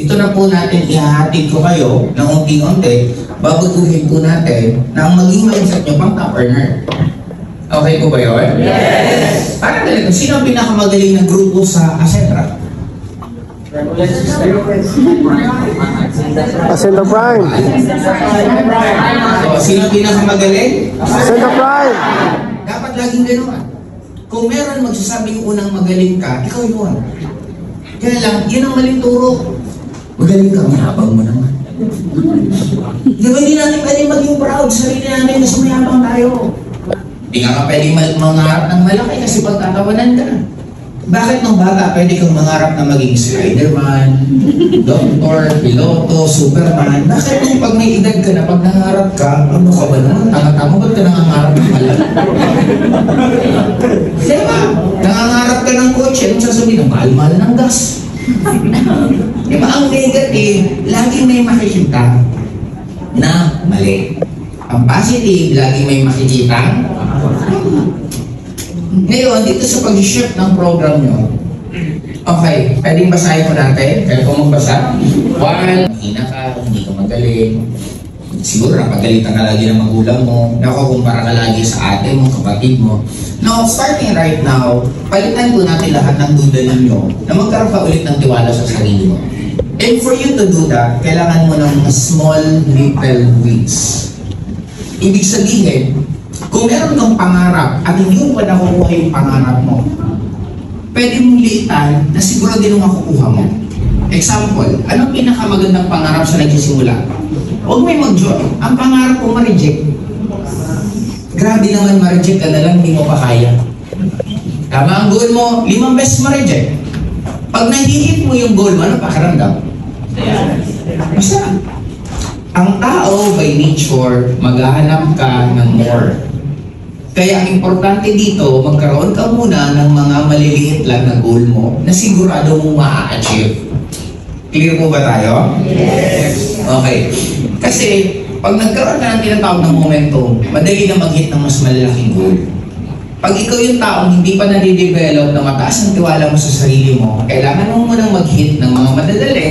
ito na po natin, ihahatid ko kayo ng unti-unti, babaguhin po natin na ang maging mindset nyo pang top earner. Okay po ba yun? Yes! Para talaga, sino ang pinakamagaling na grupo sa Acentra? Acentra Prime. So, sino ang pinakamagaling? Acentra Prime. Dapat laging gano'n. Kung meron magsasabing unang magaling ka, ikaw yun. Kaya lang, yun ang maling turo. Magaling ka, mayabang mo naman. Di ba hindi natin pwede maging proud sa sarili natin kasi mayabang tayo? Di nga pwede mangarap ng malaki kasi pagtatawanan ka. Bakit nung bata pwede kang mangarap na maging Spider-Man, Doktor, Piloto, Superman? Bakit nung pag may edad ka na, pag nangarap ka, ano ka ba naman? Tanga-tanga, ba't ka nangangarap ng malaki? Diba? Nangangarap ka ng kotse, anong sasabihin? Ang mahal-mahal ng gas. Diba? Ang negative, laging may makikita na mali. Ang positive, laging may makikita. Ngayon, dito sa pag-shift ng program nyo, okay, pwedeng basahin ko natin. Kaya kung magbasa, 1, mahina ka, hindi ka magaling. Siguro napagalitan ka lagi ng magulang mo, nakukumpara ka lagi sa ate mo, kapatid mo. Now, starting right now, palitan po natin lahat ng duda ninyo na magkaroon ka ulit ng tiwala sa sarili mo. And for you to do that, kailangan mo ng small little wins. Ibig sabihin, kung meron kang pangarap at hindi mo pa nakukuha yung pangarap mo, pwede mong liitan na siguro din ang makukuha mo. Example, anong pinakamagandang pangarap sa nagsisimula? Huwag may mag-joy. Ang pangarap mo ma-reject. Grabe naman ma-reject ka na lang, hindi mo pa kaya. Tama ang goal mo, 5 beses ma-reject. Pag nahihit mo yung goal mo, ano pakiramdam? Basta, ang tao by nature, maghahanap ka ng more. Kaya ang importante dito, magkaroon ka muna ng mga maliliit lang na goal mo na sigurado mong ma-achieve. Clear po ba tayo? Yes! Okay. Kasi, pag nagkaroon ka ng tinatawag ng momentum, madali na mag-hit ng mas malalaking goal. Pag ikaw yung taong hindi pa nadidevelop na mataas ang tiwala mo sa sarili mo, kailangan mo munang mag-hit ng mga madadali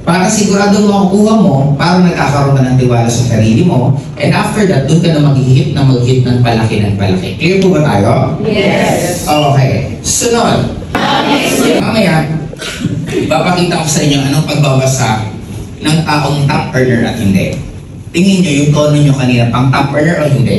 para sigurado makukuha mo, para nagkakaroon ka ng tiwala sa sarili mo, and after that, doon ka na mag-hit ng palaki ng palaki. Clear po ba tayo? Yes! Okay. Sunod. Mamaya, papakita ko sa inyo anong pagbabasa ng taong top earner at hindi. Tingin nyo yung tono nyo kanina, pang top earner o hindi?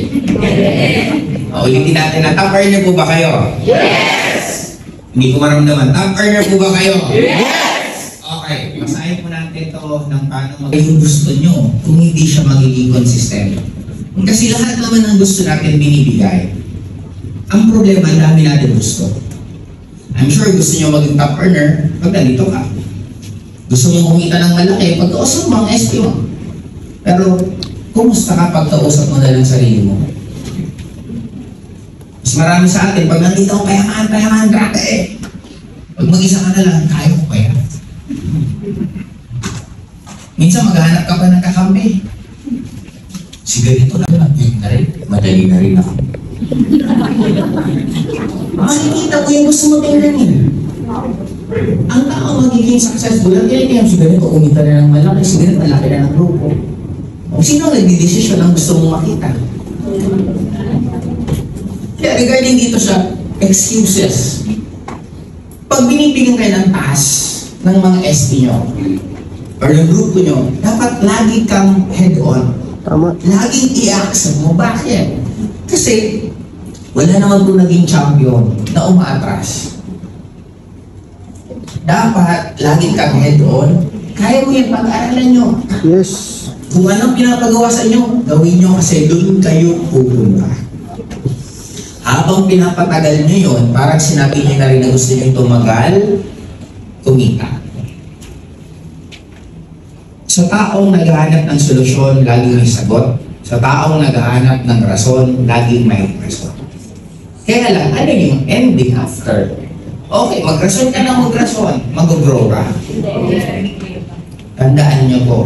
Ulitin natin na, top earner po ba kayo? Yes! Hindi ko maramdaman. Top earner po ba kayo? Yes! Okay, basahin po natin ito ng paano yung gusto nyo kung hindi siya magiging consistent. Kasi lahat naman ang gusto natin binibigay. Ang problema, ang dami natin gusto. I'm sure gusto nyo maging top earner pag nandito ka. Gusto mong kumita ng malaki pag kausap mo ang SP mo. Pero, kumusta ka pag kausap mo na lang sarili mo? Mas marami sa atin, pag nandito ako, payaman, dati. Pag mag-isa ka na lang, kaya ko kaya. Minsan maghahanap ka pa ng kakampi. Si ganito na rin, madali na rin ako. Makikita ko yung gusto mo tingnan. Ang tao magiging successful, ang kailangan si ganito, kumita na ng malaki, si ganito, malaki na ng grupo. Sino ang nagdidesisyon ang gusto mong makita? Kaya regarding dito sa excuses, pag binibigyan kayo ng task ng mga SP nyo, or ng grupo nyo, dapat lagi kang head-on. Tama. Laging i-accept mo. Bakit? Kasi, wala naman kung naging champion na umaatras. Dapat, laging kang head-on. Kaya mo yan, pag-aaralan nyo. Yes. Kung anong pinapagawa sa inyo, gawin nyo kasi doon kayo pupunta. Habang pinapatagal nyo yun, parang sinabi nyo na rin na gusto nyo tumagal, kumita. Sa taong naghahanap ng solusyon, laging may sagot. Sa taong naghahanap ng rason, laging may rason. Kaya lang, ano yung ending after? Okay, magrason ka na magrason, mag-grow ka. Tandaan nyo po,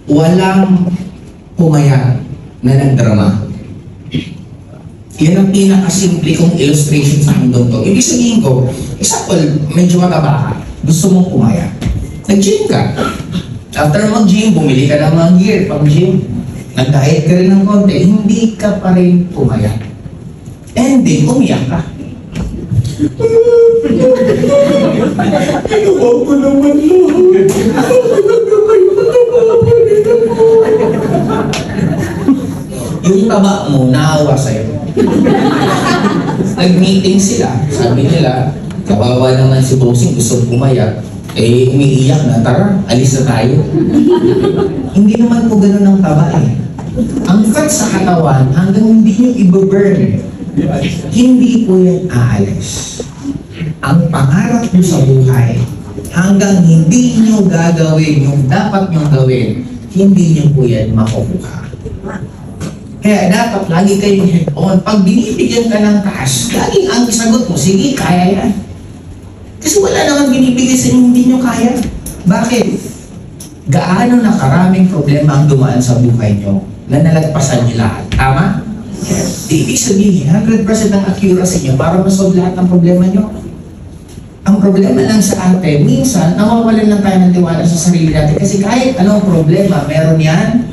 walang pumaya na nagdrama. Yan ang pinakasimple kong illustration sa mundong to. Ibig sabihin ko, example, medyo mataba ka, gusto mong pumaya. Nag-gym ka. After mag-gym, bumili ka ng mga gear pang-gym. Nag-diet ka rin ng konti, hindi ka pa rin pumayat. And then, umiyak ka. Ginawa ko naman yung taba mo, naawa sa'yo. Nag-meeting sila, sabi nila, kawawa naman si Bossing, gusto pumayat. Eh, umiiyak na, tara, alis na tayo. Hindi naman po ganun ang taba eh. Ang fat sa katawan, hanggang hindi nyo i-burn, hindi po yan aalis. Ang pangarap nyo sa buhay, hanggang hindi nyo gagawin yung dapat nyo gawin, hindi nyo po yan makukuha. Kaya dapat lagi kayong head-on. Pag binibigyan ka ng cash, laging ang sagot mo, sige, kaya yan. Kasi wala naman binibigay sa inyo, hindi nyo kaya. Bakit? Gaano na karaming problema ang dumaan sa buhay nyo na nalagpasan nyo lahat. Tama? Yes. Ibig sabihin, 100% ang accuracy nyo para masolve lahat ng problema nyo. Ang problema lang sa atin, minsan, nawawalan lang tayo ng tiwala sa sarili natin kasi kahit anong problema, meron yan.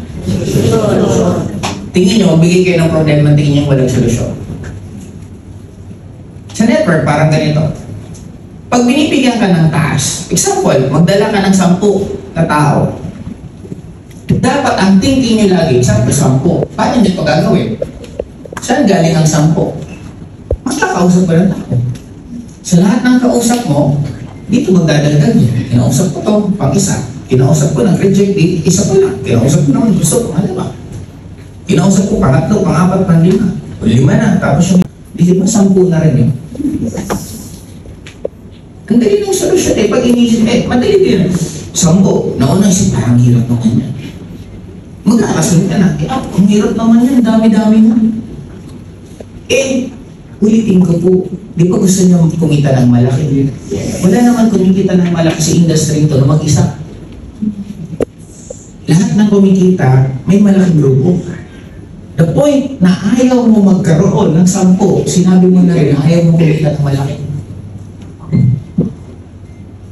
Tingin nyo, magbigay kayo ng problema, tingin nyo walang solusyon. Sa network, parang ganito. Pag binibigyan ka ng task, example, magdala ka ng 10 na tao. Dapat ang thinking nyo lagi, example, 10. Paano nyo ito gagawin? Saan galing ang 10? Magkakausap ko ng tao. Sa lahat ng kausap mo, dito magdadagdag nyo. Kinausap ko ito, pang-isa. Kinausap ko ng reject, isa pa lang. Kinausap ko naman, gusto ko, alam. Kinausap ko pangatlo, pang-apat, pang-5. O 5 na, tapos yung di ba 10 na rin yun? Ang dali ng solusyon eh, pag inisip madali din. 10, nauna isip, parang hirap naman yan. Magkakasunod ka na, ang hirap naman yan, dami-dami na. Ulitin ko po, di ba gusto niyo kumita ng malaki? Wala naman kumikita ng malaki sa industry ito na mag-isa. Lahat ng kumikita, may malaking grupo. The point na ayaw mo magkaroon ng 10, sinabi mo na rin na ayaw mo kumita ng malaki.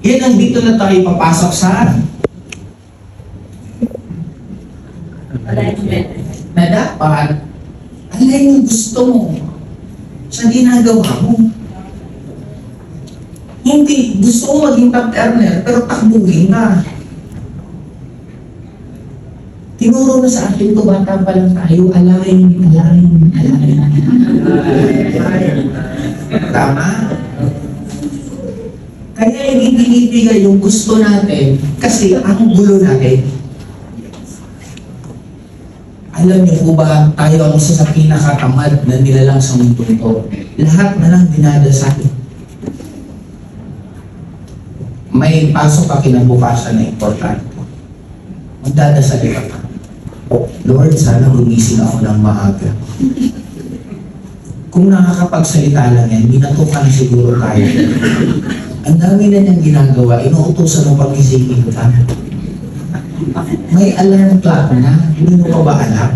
Yan ang dito na tayo papasok sa na dapat alay yung gusto mo sa ginagawa mo. Hindi, gusto mo maging top earner pero takbuhin ka. Tinuro na sa atin ito, bata pa lang tayo, alain. Tama? Kaya hindi binibigay yung gusto natin kasi ang gulo natin. Alam niyo po ba, tayo ang isa sa pinakatamad na nilalang sa mundo ito. Lahat na lang dinadasal. May pasok ka kinabukasan na importante. Magdadasal ka pa. Lord, sana gumising ako ng maaga. Kung nakakapagsalita lang yan, binatukan siguro tayo. Ang dami na niyang ginagawa, inuutosan mo pagisingin ka. May alarm clock na, hindi mo pa ba alam?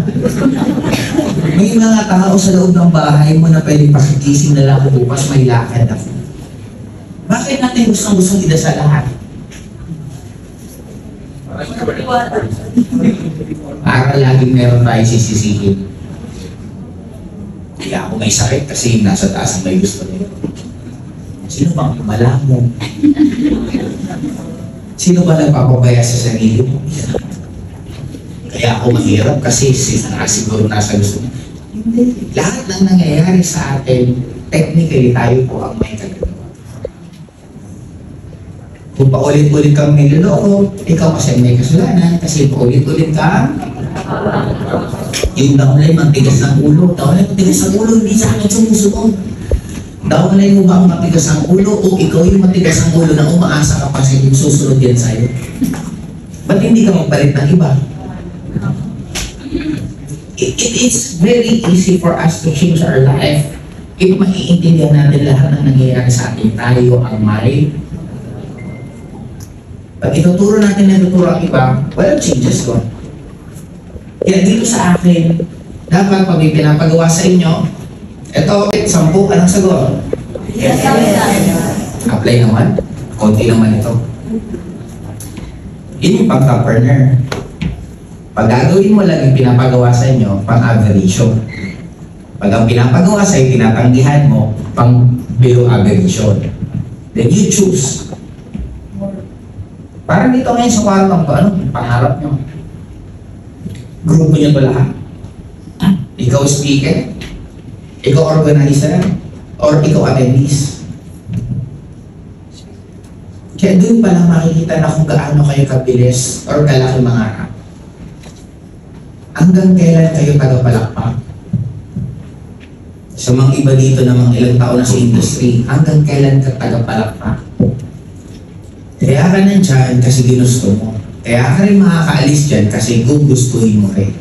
May mga tao sa loob ng bahay mo na pwedeng pakikising na lang bukas, may lakad ako. Bakit natin gustong idasal lahat? Para laging meron tayo sisisihin. Kaya ako may sakit kasi nasa taas ang may gusto niyo. Sino bang malamo? Sino ba nagpapabaya sa sarili mo? Kaya ako mahirap kasi siguro nasa gusto niya. Hindi. Lahat ng nangyayari sa atin, technically tayo po ang may kagagawa. Kung paulit-ulit kang niloloko, ikaw kasi may kasalanan kasi paulit-ulit ka. Yung downline, matigas ng ulo. Downline, matigas ng ulo, hindi sa akin sumusunod. Downline mo ba ang matigas ang ulo o ikaw yung matigas ang ulo na umaasa ka pa sa yung susunod yan sa'yo? Ba't hindi ka magpalit ng iba? It's very easy for us to change our life if maiintindihan natin lahat ng nangyayari sa atin. Tayo ang may. Pag ituturo natin na ituturo ang iba, walang changes ko. Kaya dito sa akin, dapat pag may pinapagawa sa inyo, ito, 10 ka ng sagot. Yes, Apply naman. Konti naman ito. Yun yung pang-top earner. Pag gagawin mo lang yung pinapagawa sa inyo, pang-average. Pag ang pinapagawa sa iyo, tinatanggihan mo, pang below average. Then you choose. Parang dito ngayon sa kwartong to, ano? Pangarap nyo. Grupo nyo to lahat. Ikaw speaker, ikaw organizer, or ikaw attendees. Kaya doon pa lang makikita na kung gaano kayo kabilis or kalaki mangarap. Hanggang kailan kayo tagapalakpak? Sa mga iba dito na mga ilang taon na sa industry, hanggang kailan ka tagapalakpak? Kaya ka nandyan kasi ginusto mo. Kaya ka rin makakaalis dyan kasi gugustuhin mo rin.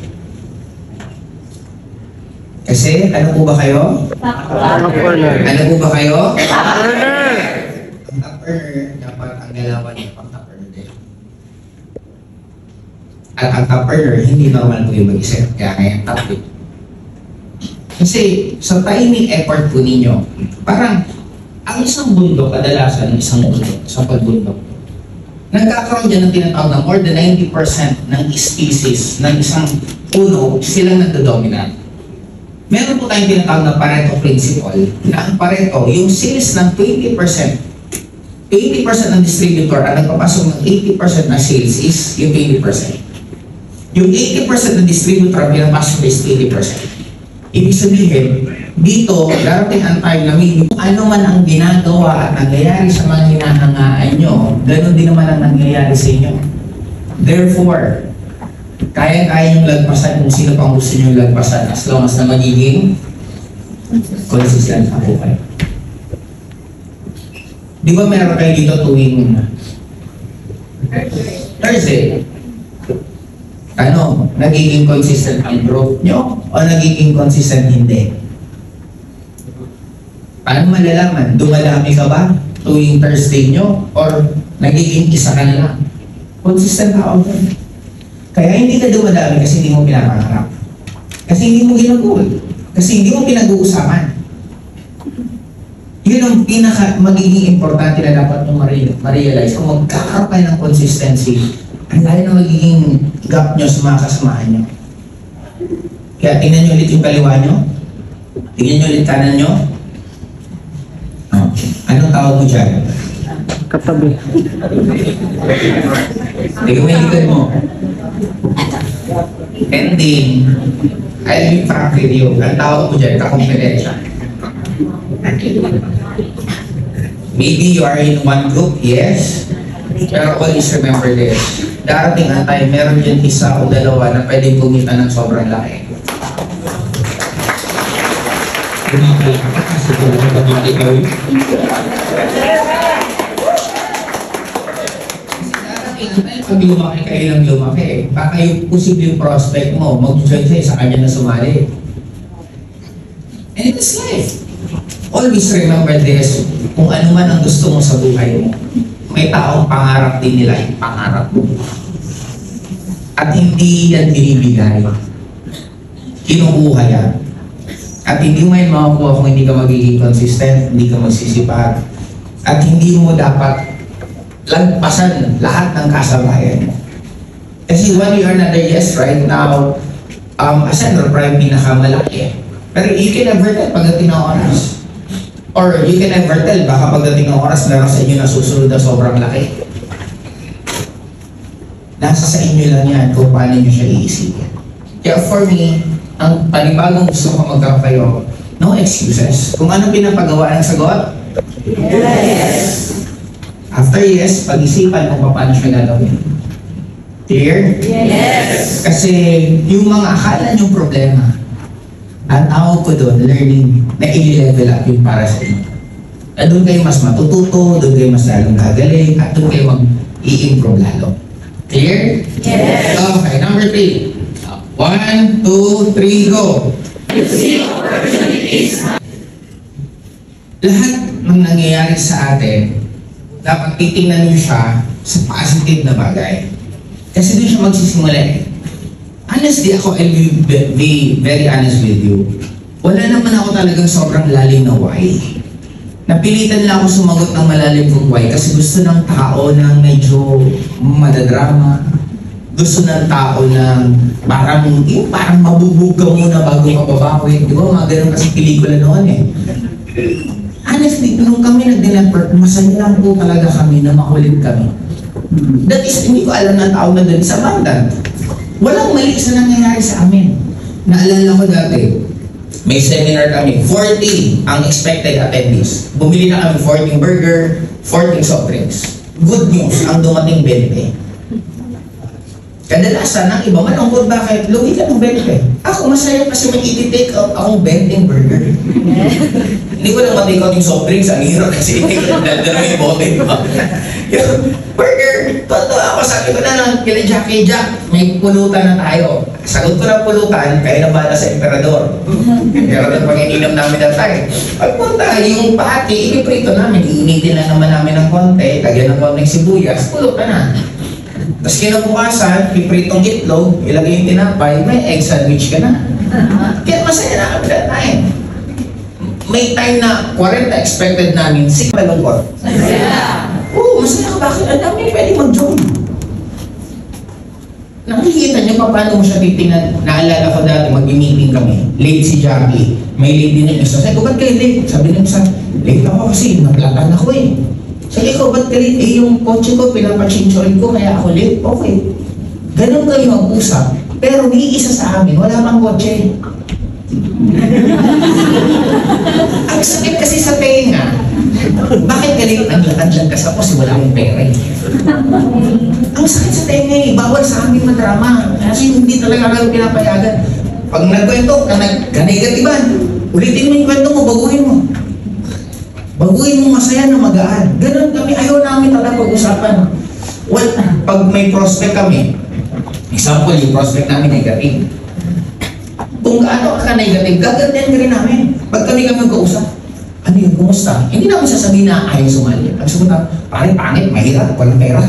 Kasi, ano po ba kayo? Top earner. Ano po ba kayo? Top earner. Ang top earner, dapat ang galawan niya pang top earner din. At ang top earner, hindi normal po yung mag-isip. Kaya ngayon top din. Kasi sa tiny effort po ninyo, parang ang isang bundok, kadalasan ng isang bundok, sa pagbundok, nagkakaroon dyan ng tinatawag na more than 90% ng species ng isang puno, silang nagdodominant. Meron po tayong tinatawag na Pareto principle, na ang Pareto, yung sales ng 20% ng distributor ang nagpapasok ng 80% na sales is yung 20%. Yung 80% ng distributor ang pinapasok is 80%. Ibig sabihin, dito, darating ang time na may ano man ang ginagawa at nangyayari sa mga hinahangaan nyo, ganun din naman ang nangyayari sa inyo. Therefore, kaya-kaya yung lagpasan kung sino pang gusto nyo lagpasan as long as na magiging consistent na po kayo. Di ba meron kayo dito tuwing Thursday? Ano, nagiging consistent ang growth nyo o nagiging consistent hindi? Paano malalaman? Dumadami ka ba tuwing Thursday nyo or nagiging isa ka na lang? Consistent ka ako. Kaya hindi ka dumadami kasi hindi mo pinapangarap. Kasi hindi mo ginagol. Kasi hindi mo pinag-uusapan. Yun ang pinaka magiging importante na dapat mong ma-realize. Kung magkakaroon kayo ng consistency, ang layo na magiging gap nyo sa mga kasamahan nyo. Kaya tingnan nyo ulit yung kaliwa nyo. Tingnan nyo ulit kanan nyo. Anong tawag mo dyan? Katabi. Tingnan mo yung likod mo. Ending. I'll be frank with you. Ang tawag mo dyan, kakompetensya. Maybe you are in one group, yes. Pero always remember this. Darating ang time, meron dyan isa o dalawa na pwedeng kumita ng sobrang laki. Pag lumaki kayo lang lumaki, baka yung posibleng prospect mo, mag-join sa'yo sa kanya na sumali. And it's life. Always remember this, kung ano man ang gusto mo sa buhay mo, may taong pangarap din nila yung pangarap mo. At hindi yan binibigay. Kinukuha yan. At hindi mo yan makakuha kung hindi ka magiging consistent, hindi ka magsisipag. At hindi mo dapat lagpasan lahat ng kasabayan mo. Kasi when you are not there, yes, right now, as enterprise, pinakamalaki. Pero you can never tell pagdating ng oras. Or you can never tell, baka pagdating ng oras, meron sa inyo na susunod na sobrang laki. Nasa sa inyo lang yan kung paano nyo siya iisipin. Kaya for me, ang panibagong gusto ko magkaroon kayo, no excuses. Kung ano pinapagawa ng sagot? Yes! After yes, pag-isipan kung paano siya gagawin. Clear? Yes! Kasi yung mga akala nyong problema, ang tawag ko doon, learning, na i-level up yung para sa inyo. At doon kayo mas matututo, doon kayo mas lalong gagaling, at doon kayo mag-i-improve lalo. Clear? Yes! Okay, number 3. 1, 2, 3, go! You see opportunities. Lahat ng nangyayari sa atin, dapat titingnan nyo siya sa positive na bagay. Kasi doon siya magsisimula eh. Honestly, I'll be very honest with you. Wala naman ako talagang sobrang lalim na why. Napilitan lang ako sumagot ng malalim kung why kasi gusto ng tao ng medyo madadrama. Gusto ng tao ng parang mabubog ka muna bago mababawi. Di ba? Mga ganun kasi pelikula noon eh. Honestly, nung kami nag-dinapert, masaya lang po talaga kami na makulit kami. That is, hindi ko alam ng tao na doon sa Mandan. Walang mali sa nangyayari sa amin. Naalala ko dati, may seminar kami, 40 ang expected attendees. Bumili na kami 14 burger, 14 soft drinks. Good news, ang dumating 20. Kadalasan ng iba, malungkot bakit? Lugi ka ng 20. Ako masaya kasi may iti-take out akong 20 burger. Hindi ko lang ma-take out yung soft drinks, ang hirap kasi dala yung bote. Yung burger, totoo ako, sabi ko na lang, kila Jackie Jack, may pulutan na tayo. Sagot ko ng pulutan, kaya na bala sa emperador. Emperador pag ininom namin na tayo. Pagpunta, yung pati, iniprito namin, iinitin lang naman namin ng konti, lagyan ng konting sibuyas, pulutan na. Tapos kinabukasan, pipritong itlog, ilagay yung tinapay, may egg sandwich ka na. Kaya masaya na kami that time. May time na 40 expected namin, 6 malungkot. Oo, masaya ka. Bakit? Ang dami pwede mag-join. Nakikita niyo pa paano mo siya titingnan. Naalala ko dati, mag-meeting kami. Late si Jackie. May late din yung isa. Sabi ko, ba't kayo late? Sabi niya sa, late ako kasi naglatan ako eh. Sabi ko, ba't kayo late? Eh, yung kotse ko, pinapachinchorin ko, kaya ako late. Okay. Ganun kayo mag-usap. Pero may isa sa amin, wala pang kotse. Ang sakit kasi sa tenga. Bakit galit andyan ka sa post? Wala akong pera eh. Ang sakit sa tenga eh. Bawal sa amin madrama. Kasi hindi talaga kayo pinapayagan. Pag nagkwento ka, ganigatiban. Ulitin mo yung kwento mo, baguhin mo. Baguhin mo masaya na magaan. Ganun kami, ayaw namin talaga pag-usapan. Well, pag may prospect kami, example, yung prospect namin negative. Kung gaano ka negative, gagantihan ka rin namin. Pag kami mag-kausap, ano yun, kumusta? Hindi namin sasabihin na ayaw sumali. Pag sumunta, pangit, mahirap, walang pera.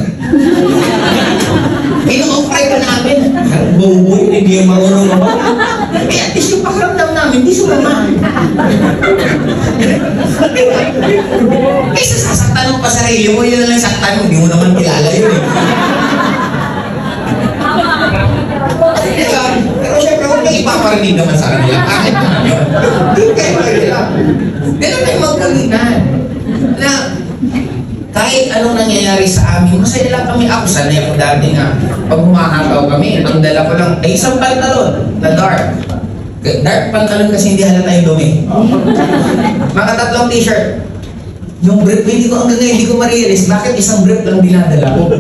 Ino-offry ka namin. Bubuhay, hindi yung marunong ako. Eh, at least yung pakiramdam namin, hindi sumama. Kaysa sasaktan mo pa sarili mo, yun na lang saktan mo, hindi mo naman kilala yun eh. Diba? Pero syempre, huwag nang ipaparinig naman sa kanila. Kahit naman yun. Hindi kayo kanila. Ganun tayo magpalitan. Na, kahit anong nangyayari sa amin, masaya lang kami. Ako, sanay ako dati nga. Pag humahataw kami, ang dala ko lang, ay isang pantalon na dark. Dark pantalon kasi hindi halata yung dumi. Mga 3 t-shirt. Yung brief, hindi ko hanggang ngayon, hindi ko ma-realize bakit isang brief lang dinadala ko.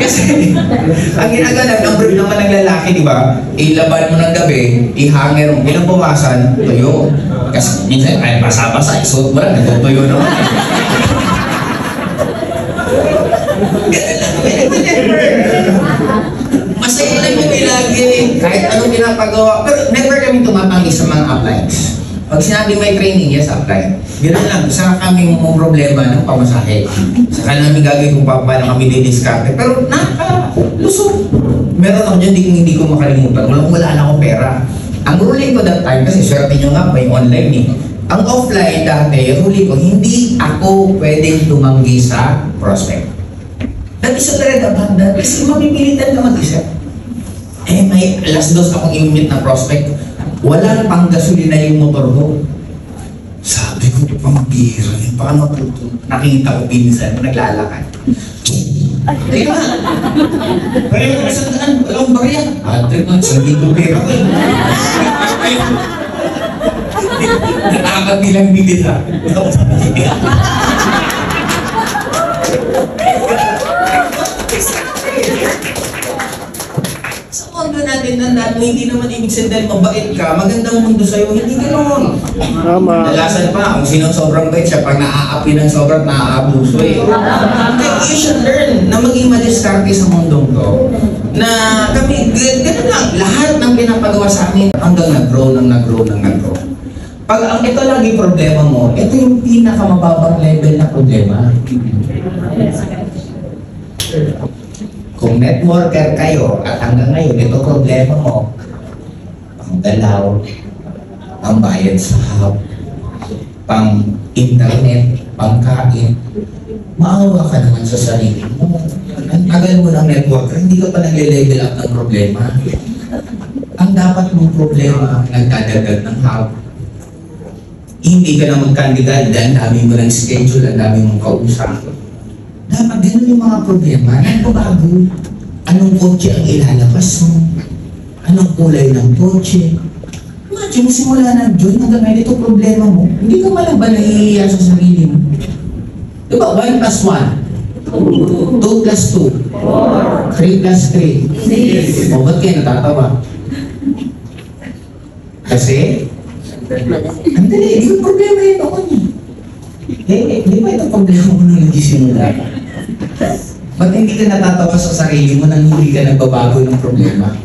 Kasi, ang ginagawa ng brief naman ng lalaki, di ba? Ilaban mo ng gabi, ihanger mo, bilang buwasan, tuyo. Kasi minsan, ay basa-basa, isuot mo lang, natutuyo naman. Ganun lang, masaya lang yung lagi, kahit anong pinapagawa. Pero never kami tumapanggi sa mga uplines. Pag sinabi may training, yes, apply. Ganoon lang, saka kami mong problema ng pamasahe. Saka namin gagawin kung paano kami didiskarte. Pero nakakalusog. Meron ako dyan, hindi ko makalimutan. Wala na akong pera. Ang ruling ko that time, kasi swerte nyo nga, may online eh. Ang offline dati, ruling ko, hindi ako pwedeng tumanggi sa prospect. That is already about that. Kasi mamipilitan ka mag-isip. Eh, may alas 2 akong i-meet na prospect. Wala pang gasolina yung motor ko. Sabi ko, pambira yun. Baka matuto. Nakita ko pinsan, naglalakad. Ay na! Kaya ko na sandaan, walang barya. Ate ko, sabi ko pera ko eh. Natakat nilang bigila. Mundo natin na hindi naman ibig sabihin mabait ka, magandang mundo sa'yo, hindi ganoon. Tama. Dalasan pa, kung sino sobrang bait siya, pag naaapi ng sobrang naaabuso eh. You should learn na maging madiskarte sa mundong to. Na kami, gano'n lang, lahat ng pinapagawa sa amin hanggang nag-grow. Pag ang ito lagi problema mo, ito yung pinakamababang level na problema. Kung networker kayo at hanggang ngayon, ito problema mo, pang dalaw, pang bayad sa hub, pang internet, pangkain, maawa ka naman sa sarili mo. Ang tagal mo ng network, hindi ka pa nag-level up ng problema. Ang dapat mong problema, nagdadagdag ng hub. Hindi ka na mag-candidate dahil ang dami mo ng schedule, ang dami mong kausap. Dapat ganun yung mga problema. Nagbabago. Anong kotse ang ilalabas mo? Anong kulay ng kotse? Imagine, simula na June, hanggang ngayon ito problema mo. Hindi ka malang ba nahihiya sa sarili mo? Diba? 1 plus 1. 2 plus 2. 3 plus 3. O, ba't kayo natatawa? Kasi, ang dali, yung problema yun ako niya. Di ba ito problema mo nung nagsisimula? Ba't hindi ka natatawa sa sarili mo nang hindi ka nagbabago ng problema?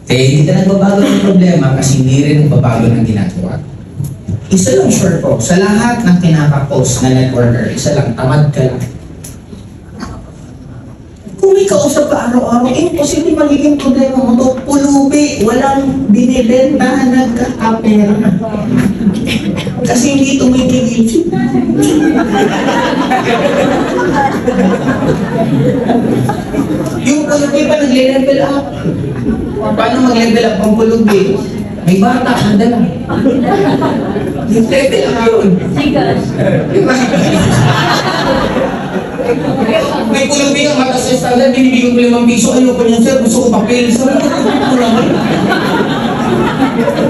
Hindi ka nagbabago ng problema kasi hindi rin nagbabago ng ginagawa. Isa lang sure ko, sa lahat ng kinakapos na networker, isa lang, tamad ka lang. Kung may kausap ka araw-araw, imposible magiging problema mo to. Pulubi, walang binibenta, nagka-apera. Kasi hindi tumitigil. Yung pulubi pa nagle-level up. Paano mag-level up ang pulubi? May bata, nandala. Level up yun. May pulubi ang mata sa standard, binibigyan ko 5 piso. Ayoko niyan, sir. Gusto ko papel. Sabi ko naman.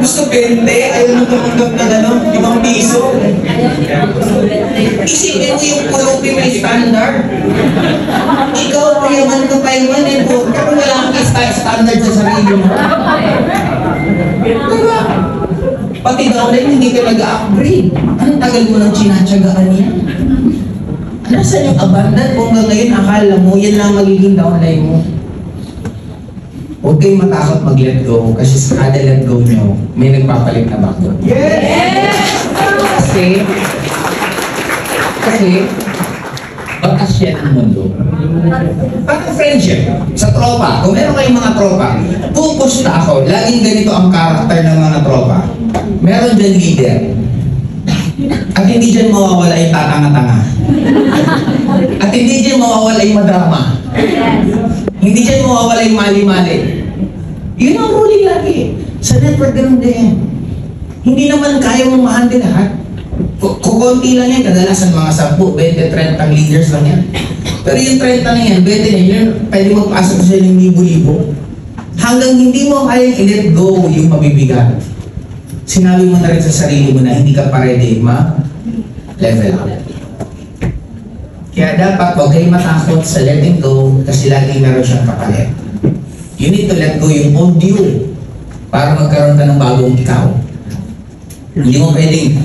Gusto 20. Ayaw mo tumanggap na 5 piso. Isipin mo yung pulubi may standard. Ikaw, payaman ka payaman eh. Pero wala kang standard sa sarili mo. Diba? Pati downline, hindi ka nag-upgrade. Anong tagal mo nang sinatsagaan yan? Nasaan yung abandon kung hanggang ngayon akala mo yan lang magiging downline mo? Huwag kayong matakot mag-let go kasi sa kada let go nyo, may nagpapalit na bago. Yes! Kasi, batas yan ang mundo. Parang friendship, sa tropa, kung meron kayong mga tropa, pupusta ako, laging ganito ang karakter ng mga tropa. Meron dyan leader. At hindi dyan mawawala yung tatanga-tanga. At hindi dyan mawawala yung madrama. Hindi dyan mawawala yung mali-mali. Yun ang ruling lagi. Sa network ganun din. Hindi naman kaya mong ma-handle lahat. Kukunti lang yan, kadalasan mga 10, 20, 30 leaders lang yan. Pero yung 30 na yan, 20 na yun, pwede magpasok sa yung libo-libo. Hanggang hindi mo kayang i-let go yung mabibigat. Sinabi mo na rin sa sarili mo na hindi ka pa ready ma-level up. Kaya dapat huwag kayong matakot sa letting go kasi laging meron siyang kapalit. You need to let go yung old you para magkaroon ka ng bagong ikaw. Hindi mo pwedeng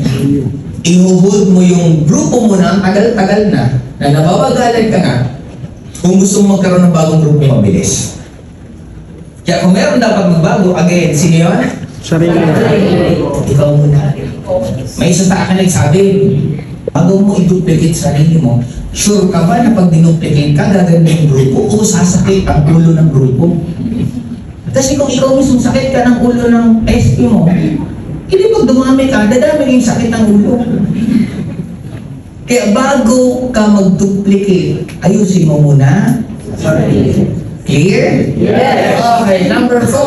i-hold mo yung grupo mo na ang tagal-tagal na nababagalan ka nga kung gusto mo magkaroon ng bagong grupo mabilis. Kaya kung meron dapat magbago, again, sino yun? Sarili na. Ikaw muna. May isa sa akin nagsabi, bago mo i-duplicate sarili mo, sure ka ba na pag dinuplicate ka, gaganda yung grupo o sasakit ang ulo ng grupo? Kasi kung ikaw mismo sakit ka ng ulo ng SP mo, hindi pag dumami ka, dadami yung sakit ng ulo. Kaya bago ka mag-duplicate, ayusin mo muna. Clear? Yes! Okay, number 4.